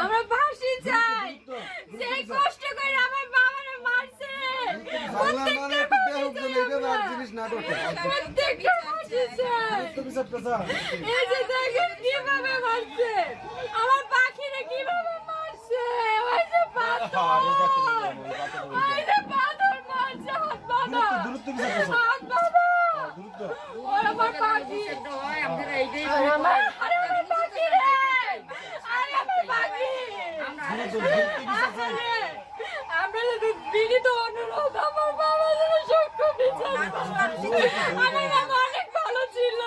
আমরা ফাঁসি চাই, যে কষ্ট করে আমার বাবারে মারছে প্রত্যেকটা ফাঁসি চাই। এই যে দেখেন কিভাবে মারছে আমার পাখিরে, কিভাবে মারছে, ওই যে পাথর, ওই যে পাথর মারছে, হাত বাঁধা, হাত বাঁধা। ওর আমার পাখি, আরে আমার পাখি রে, আরে আমার পাখি। আমরা যদি বিনীত অনুরোধ, আমার বাবা যেন সূক্ষ্ম বিচার করে। আমার বাবা অনেক ভালো ছিল,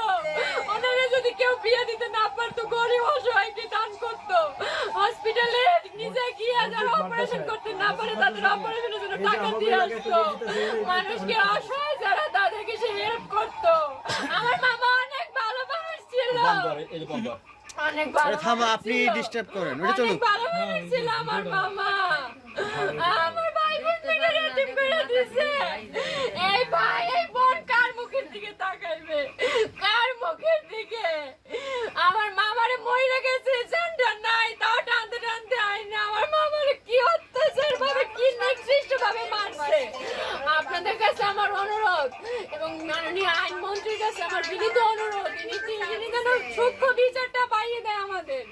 ওনারা যদি কেউ বিয়ে দিতে না পারতো, গরিব অসহায়কে দান করতো, হসপিটালে নিজে গিয়ে যারা অপারেশন করতে না পারে তাদের অপারেশনের জন্য টাকা দিয়ে আসতো, মানুষকে অসহায় যারা তাদেরকে সে হেল্প করতো। আমার মামা অনেক ভালো মানুষ ছিল, অনেক ভালো। থামো, আপনি ডিস্টার্ব করেন, ওটা চলুন। অনেক ভালো মানুষ ছিল আমার মামা। আমার ভাই বোন থেকে এতিম করে দিয়েছে। এই ভাই এই বোন কার মুখের দিকে তাকাইবে, কার মুখের দিকে? আমার মামারে মইরা গেছে, সেন্টার নাই, তাও টানতে টানতে আইনা আমার মামারে কি অত্যাচার ভাবে, কি নিকৃষ্ট ভাবে মারছে। আপনাদের কাছে আমার অনুরোধ এবং মাননীয় আইনমন্ত্রীর কাছে আমার বিনীত অনুরোধ, তিনি যেন সূক্ষ্ম বিচারটা পাইয়ে দেয় আমাদের।